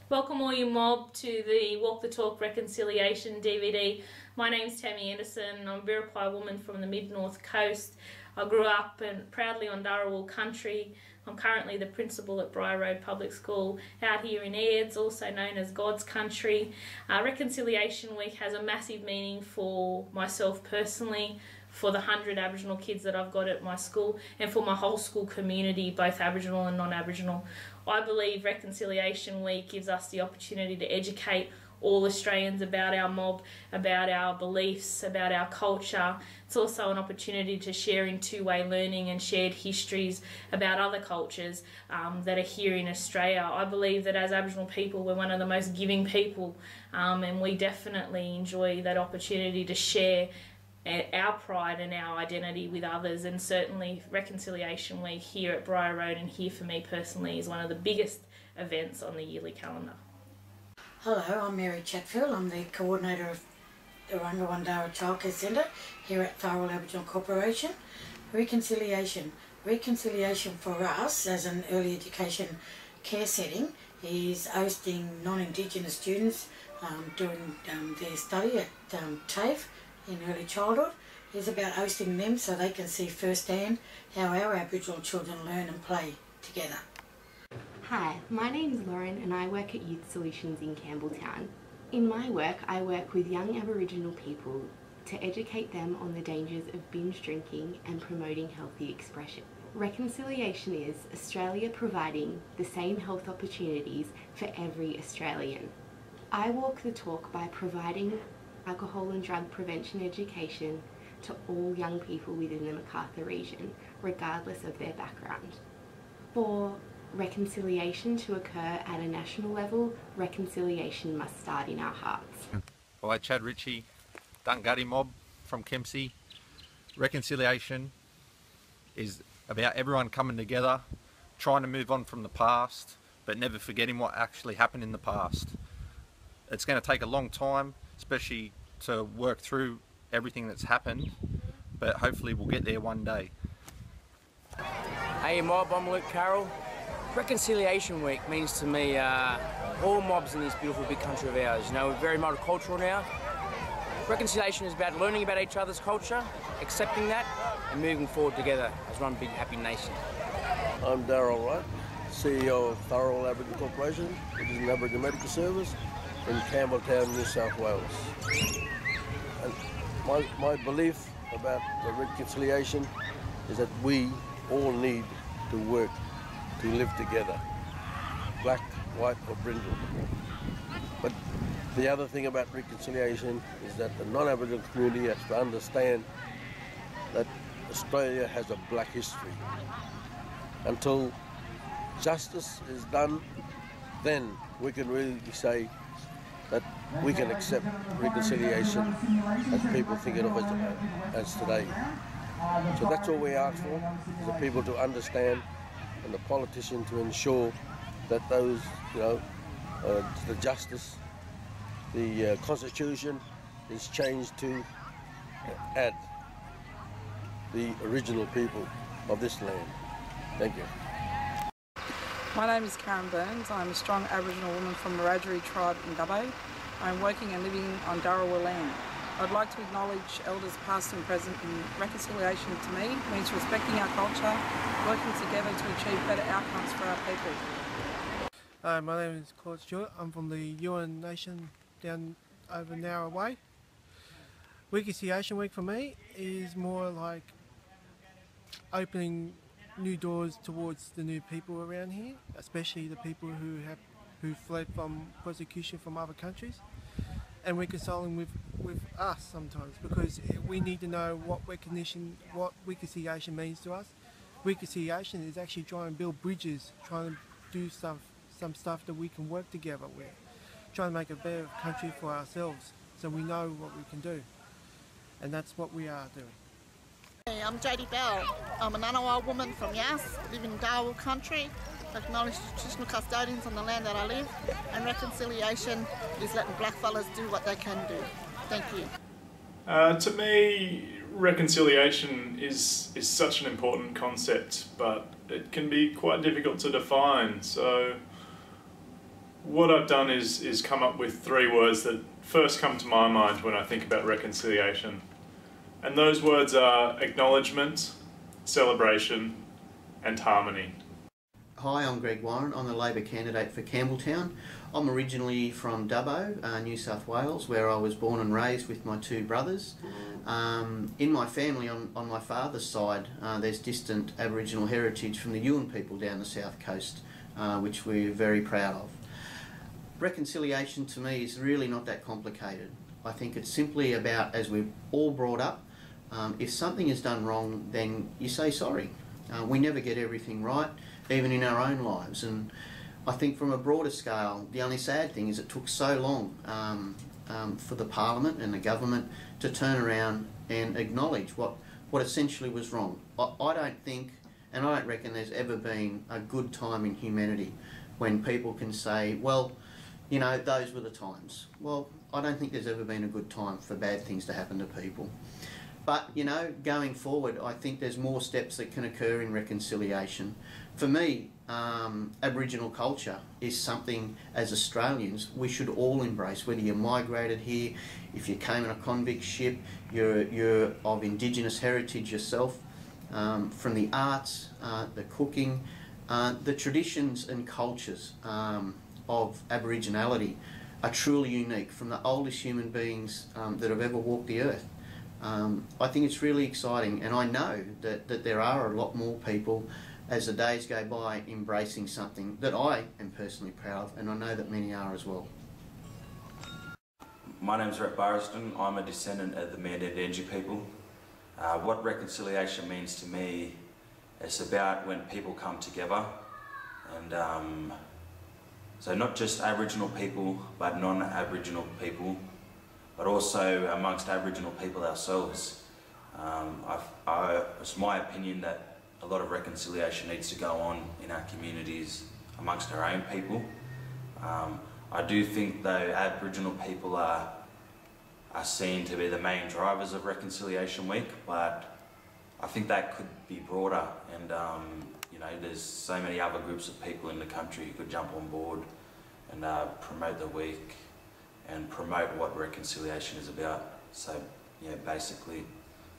Welcome all you mob to the Walk the Talk Reconciliation DVD. My name's Tammy Anderson. I'm a Warumpi woman from the mid-north coast. I grew up proudly on Dharawal country. I'm currently the principal at Briar Road Public School out here in Aids, also known as God's country. Reconciliation Week has a massive meaning for myself personally, for the 100 Aboriginal kids that I've got at my school, and for my whole school community, both Aboriginal and non-Aboriginal. I believe Reconciliation Week gives us the opportunity to educate all Australians about our mob, about our beliefs, about our culture. It's also an opportunity to share in two-way learning and shared histories about other cultures that are here in Australia. I believe that as Aboriginal people, we're one of the most giving people, and we definitely enjoy that opportunity to share our pride and our identity with others, and certainly Reconciliation Week here at Briar Road and here for me personally is one of the biggest events on the yearly calendar. Hello, I'm Mary Chatfield. I'm the coordinator of the Rangawandara Childcare Centre here at Dharawal Aboriginal Corporation. Reconciliation for us as an early education care setting is hosting non-Indigenous students doing their study at TAFE in early childhood. Is about hosting them so they can see firsthand how our Aboriginal children learn and play together. Hi, my name's Lauren and I work at Youth Solutions in Campbelltown. In my work, I work with young Aboriginal people to educate them on the dangers of binge drinking and promoting healthy expression. Reconciliation is Australia providing the same health opportunities for every Australian. I walk the talk by providing alcohol and drug prevention education to all young people within the Macarthur region, regardless of their background. For reconciliation to occur at a national level, reconciliation must start in our hearts. Hi, Chad Ritchie, Dungutty mob from Kempsey. Reconciliation is about everyone coming together, trying to move on from the past, but never forgetting what actually happened in the past. It's going to take a long time, especially to work through everything that's happened, but hopefully we'll get there one day. Hey mob, I'm Luke Carroll. Reconciliation Week means to me all mobs in this beautiful big country of ours. You know, we're very multicultural now. Reconciliation is about learning about each other's culture, accepting that, and moving forward together as one big happy nation. I'm Darryl Wright, CEO of Dharawal Aboriginal Corporation, which is an Aboriginal medical service in Campbelltown, New South Wales. And my belief about the reconciliation is that we all need to work to live together, black, white or brindle. But the other thing about reconciliation is that the non-Aboriginal community has to understand that Australia has a black history. Until justice is done, then we can really say that we can accept reconciliation as people think of it as today. So that's all we ask for, is the people to understand and the politicians to ensure that those, the justice, the constitution is changed to add the original people of this land. Thank you. My name is Karen Burns. I'm a strong Aboriginal woman from the Wiradjuri tribe in Dubbo. I'm working and living on Dharawal land. I'd like to acknowledge elders past and present, and reconciliation to me means respecting our culture, working together to achieve better outcomes for our people. Hi, my name is Claude Stewart. I'm from the Yuin Nation down over an hour away. Reconciliation Week for me is more like opening new doors towards the new people around here, especially the people who fled from persecution from other countries, and reconciling with us sometimes, because we need to know what reconciliation means to us. Reconciliation is actually trying to build bridges, trying to do some stuff that we can work together with, trying to make a better country for ourselves so we know what we can do, and that's what we are doing. Hey, I'm Jodie Bell. I'm a Ngunnawal woman from Yass, live in Dharawal country. I acknowledge traditional custodians on the land that I live, and reconciliation is letting blackfellas do what they can do. Thank you. To me, reconciliation is such an important concept, but it can be quite difficult to define. So What I've done is come up with 3 words that first come to my mind when I think about reconciliation. And those words are acknowledgement, celebration, and harmony. Hi, I'm Greg Warren. I'm the Labor candidate for Campbelltown. I'm originally from Dubbo, New South Wales, where I was born and raised with my 2 brothers. In my family, on my father's side, there's distant Aboriginal heritage from the Yuin people down the south coast, which we're very proud of. Reconciliation to me is really not that complicated. I think it's simply about, as we've all brought up, if something is done wrong, then you say sorry. We never get everything right, even in our own lives. And I think from a broader scale, the only sad thing is it took so long for the Parliament and the government to turn around and acknowledge what essentially was wrong. I don't think, and I don't reckon there's ever been a good time in humanity when people can say, well, you know, those were the times. Well, I don't think there's ever been a good time for bad things to happen to people. But, you know, going forward, I think there's more steps that can occur in reconciliation. For me, Aboriginal culture is something, as Australians, we should all embrace, whether you migrated here, if you came in a convict ship, you're of Indigenous heritage yourself, from the arts, the cooking, the traditions and cultures of Aboriginality are truly unique, from the oldest human beings that have ever walked the earth. I think it's really exciting, and I know that there are a lot more people as the days go by embracing something that I am personally proud of, and I know that many are as well. My name's Rhett Barriston. I'm a descendant of the Mandindangi people. What reconciliation means to me is about when people come together, and so not just Aboriginal people but non-Aboriginal people, but also amongst Aboriginal people ourselves. It's my opinion that a lot of reconciliation needs to go on in our communities amongst our own people. I do think though Aboriginal people are seen to be the main drivers of Reconciliation Week, but I think that could be broader, and you know, there's so many other groups of people in the country who could jump on board and promote the week and promote what reconciliation is about. So yeah, basically,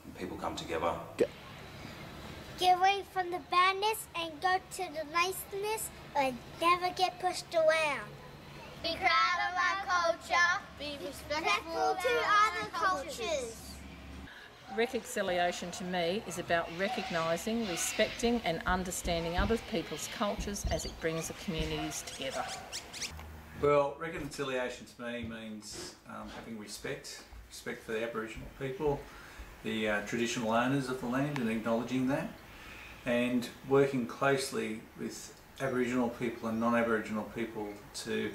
when people come together. Get away from the badness and go to the niceness and never get pushed around. Be proud of our culture. Be respectful to other cultures. Reconciliation to me is about recognising, respecting and understanding other people's cultures as it brings the communities together. Well, reconciliation to me means having respect for the Aboriginal people, the traditional owners of the land, and acknowledging that, and working closely with Aboriginal people and non-Aboriginal people to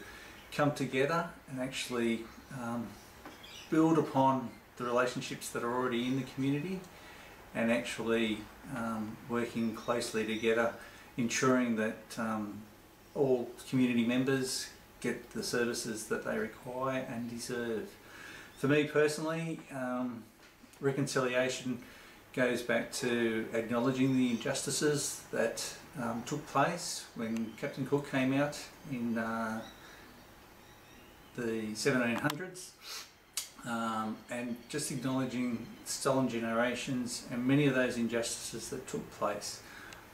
come together and actually build upon the relationships that are already in the community, and actually working closely together, ensuring that all community members get the services that they require and deserve. For me personally, reconciliation goes back to acknowledging the injustices that took place when Captain Cook came out in the 1700s, and just acknowledging stolen generations and many of those injustices that took place.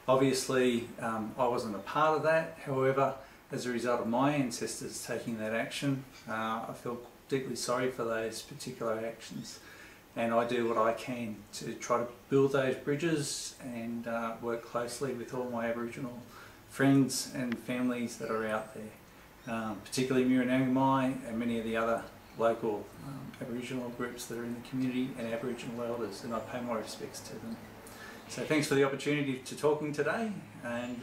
Obviously, I wasn't a part of that. However, as a result of my ancestors taking that action, I feel deeply sorry for those particular actions, and I do what I can to try to build those bridges and work closely with all my Aboriginal friends and families that are out there, particularly Miranangamai and many of the other local Aboriginal groups that are in the community, and Aboriginal elders, and I pay my respects to them. So thanks for the opportunity to talking today, and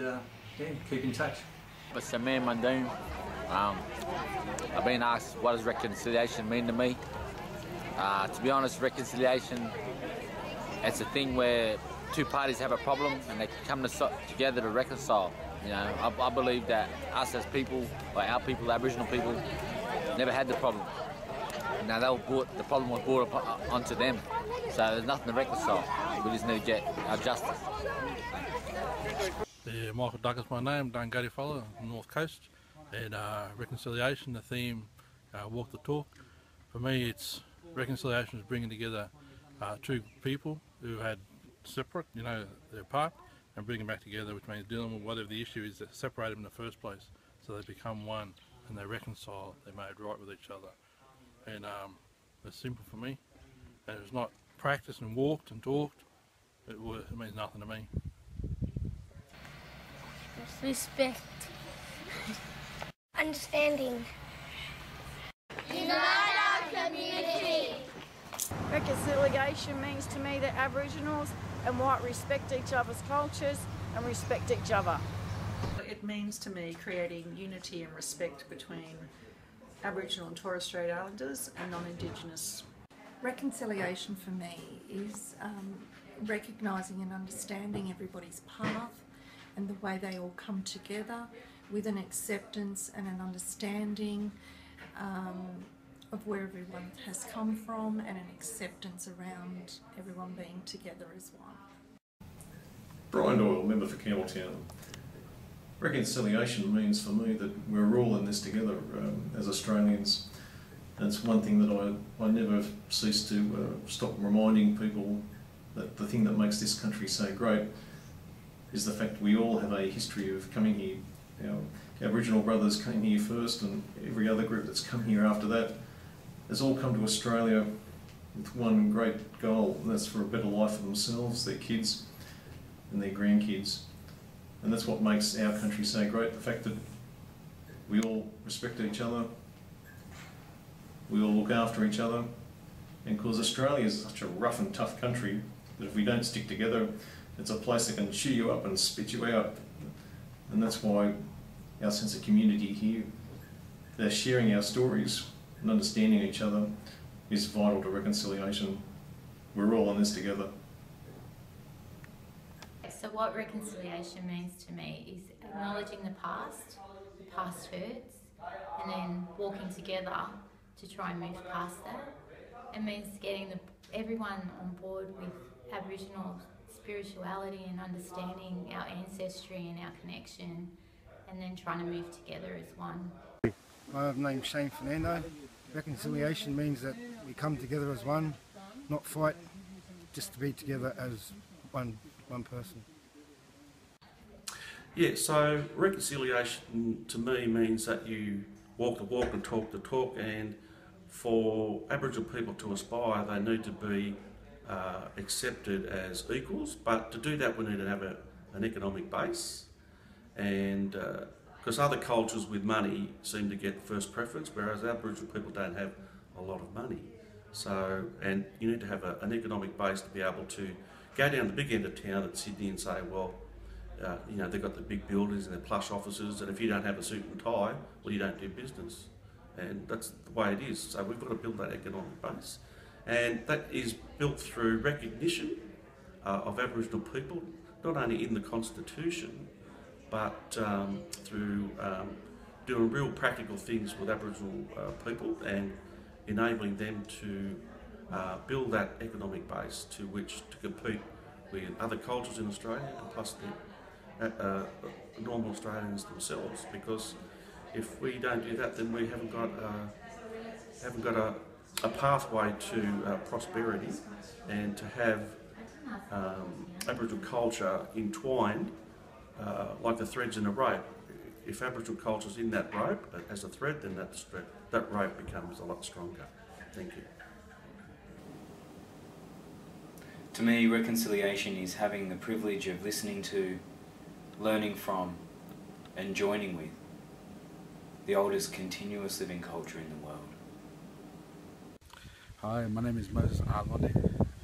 yeah, keep in touch. Mr. Mayor Mundine, I've been asked what does reconciliation mean to me. To be honest, reconciliation, it's a thing where two parties have a problem and they come together to reconcile. You know, I believe that us as people, or our people, Aboriginal people, never had the problem. Now the problem was brought onto them, so there's nothing to reconcile. We just need to get our justice. Yeah, Michael Douglas my name, Dungari fella, North Coast. And reconciliation, the theme, walk the talk. For me, it's reconciliation is bringing together two people who had separate, they're apart, and bring them back together, which means dealing with whatever the issue is that separated them in the first place, so they become one and they reconcile, they're made right with each other. And it's simple for me, and it's not practiced and walked and talked, it means nothing to me. Respect. Understanding. Unite our community. Reconciliation means to me that Aboriginals and white respect each other's cultures and respect each other. It means to me creating unity and respect between Aboriginal and Torres Strait Islanders and non-Indigenous. Reconciliation for me is recognising and understanding everybody's path and the way they all come together with an acceptance and an understanding of where everyone has come from and an acceptance around everyone being together as one. Brian Doyle, member for Campbelltown. Reconciliation means for me that we're all in this together as Australians. And it's one thing that I never cease to stop reminding people that the thing that makes this country so great is the fact we all have a history of coming here. Our Aboriginal brothers came here first, and every other group that's come here after that has all come to Australia with one great goal, and that's for a better life for themselves, their kids and their grandkids. And that's what makes our country so great, the fact that we all respect each other, we all look after each other, and because Australia is such a rough and tough country that if we don't stick together, it's a place that can chew you up and spit you out. And that's why our sense of community here, sharing our stories and understanding each other, is vital to reconciliation. We're all in this together. So what reconciliation means to me is acknowledging the past hurts, and then walking together to try and move past that. It means getting everyone on board with Aboriginal spirituality and understanding our ancestry and our connection, and then trying to move together as one. My name's Shane Fernando. Reconciliation means that we come together as one, not fight, just to be together as one person. Yeah, so reconciliation to me means that you walk the walk and talk the talk, and for Aboriginal people to aspire, they need to be accepted as equals, but to do that we need to have an economic base, and because other cultures with money seem to get first preference, whereas Aboriginal people don't have a lot of money. So, and you need to have an economic base to be able to go down the big end of town at Sydney and say, well, they've got the big buildings and their plush offices, and if you don't have a suit and tie, well, you don't do business. And that's the way it is. So we've got to build that economic base. And that is built through recognition of Aboriginal people, not only in the Constitution, but through doing real practical things with Aboriginal people and enabling them to build that economic base to which to compete with other cultures in Australia and plus the normal Australians themselves. Because if we don't do that, then we haven't got a pathway to prosperity and to have Aboriginal culture entwined like the threads in a rope. If Aboriginal culture's in that rope as a thread, then that rope becomes a lot stronger. Thank you. To me, reconciliation is having the privilege of listening to, learning from, and joining with the oldest continuous living culture in the world. Hi, my name is Moses Arlonde.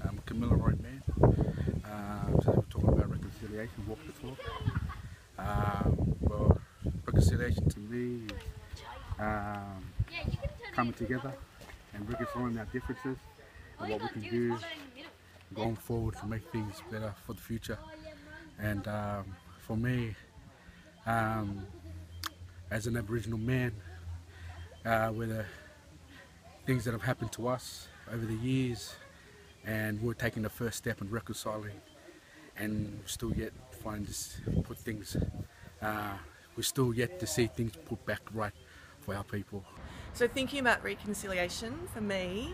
I'm a Camilla Road man. Today we're talking about reconciliation, walk the talk. Well, reconciliation to me is coming together and reconciling our differences and what we can do going forward to make things better for the future. And for me, as an Aboriginal man, with the things that have happened to us over the years, and we're taking the first step in reconciling, and still yet find this put things we're still yet to see things put back right for our people. So thinking about reconciliation, for me,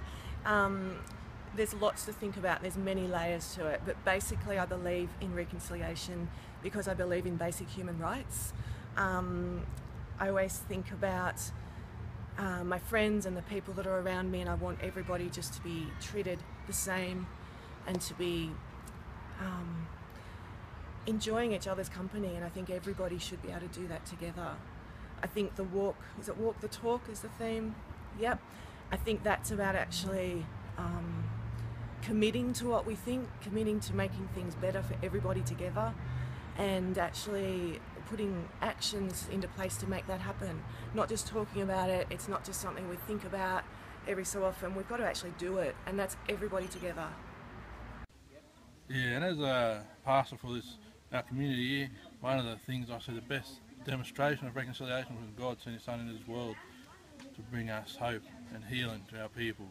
there's lots to think about. There's many layers to it, but basically I believe in reconciliation because I believe in basic human rights. I always think about my friends and the people that are around me, and I want everybody just to be treated the same and to be enjoying each other's company, and I think everybody should be able to do that together. I think the walk the talk is the theme? Yep. I think that's about actually committing to what we think, committing to making things better for everybody together, and actually putting actions into place to make that happen. Not just talking about it, it's not just something we think about every so often, we've got to actually do it, and that's everybody together. Yeah, and as a pastor for our community here, one of the things I see the best demonstration of reconciliation was God sent His Son into this world to bring us hope and healing to our people,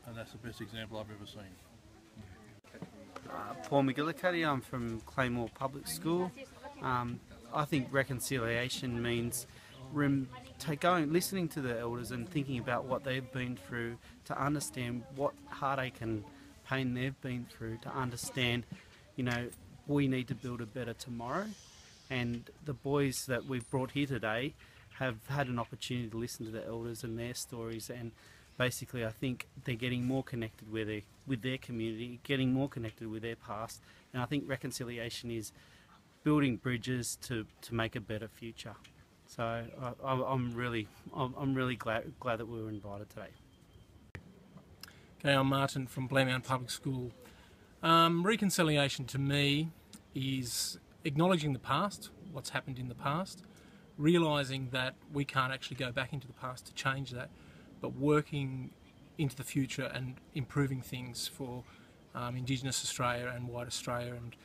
and that's the best example I've ever seen. Paul McGillicuddy, I'm from Claymore Public School. I think reconciliation means listening to the elders and thinking about what they've been through, to understand what heartache and pain they've been through, to understand, you know, we need to build a better tomorrow. And the boys that we've brought here today have had an opportunity to listen to the elders and their stories, and basically I think they're getting more connected with their community, getting more connected with their past, and I think reconciliation is building bridges to make a better future. So I'm really glad that we were invited today. Okay, I'm Martin from Blairmount Public School. Reconciliation to me is acknowledging the past, what's happened in the past, realising that we can't actually go back into the past to change that, but working into the future and improving things for Indigenous Australia and white Australia, and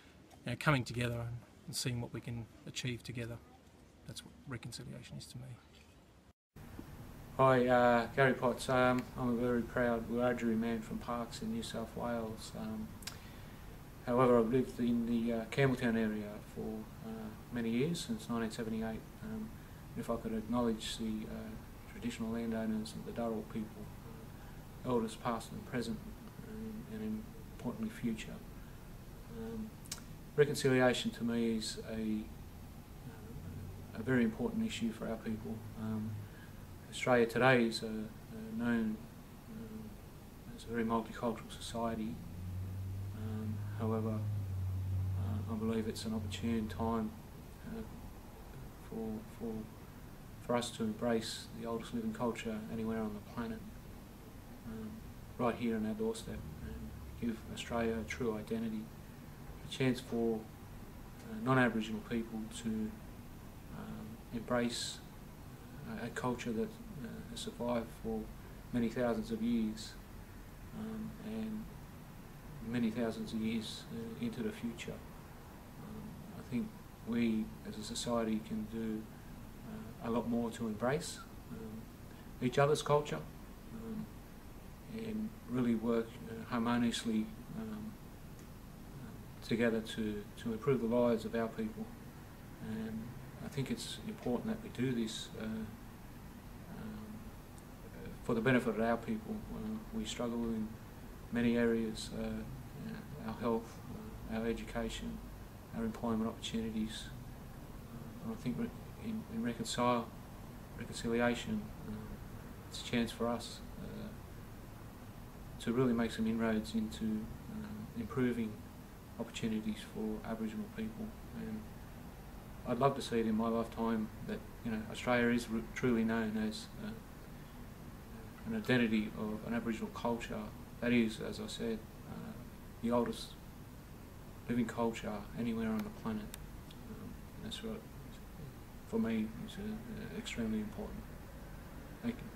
you know, coming together and seeing what we can achieve together. That's what reconciliation is to me. Hi, Gary Potts. I'm a very proud Wiradjuri man from Parkes in New South Wales. However, I've lived in the Campbelltown area for many years, since 1978. If I could acknowledge the traditional landowners and the Darrell people, elders past and present, and importantly future. Reconciliation to me is a very important issue for our people. Australia today is known as a very multicultural society. However, I believe it's an opportune time for us to embrace the oldest living culture anywhere on the planet, right here on our doorstep, and give Australia a true identity, a chance for non-Aboriginal people to embrace a culture that has survived for many thousands of years, and many thousands of years into the future. I think we as a society can do a lot more to embrace each other's culture, and really work harmoniously together to improve the lives of our people. And I think it's important that we do this for the benefit of our people. We struggle in many areas, our health, our education, our employment opportunities. And I think in reconciliation, it's a chance for us to really make some inroads into improving opportunities for Aboriginal people. And I'd love to see it in my lifetime that, you know, Australia is truly known as an identity of an Aboriginal culture that is, as I said, the oldest living culture anywhere on the planet. That's what, for me, is extremely important. Thank you.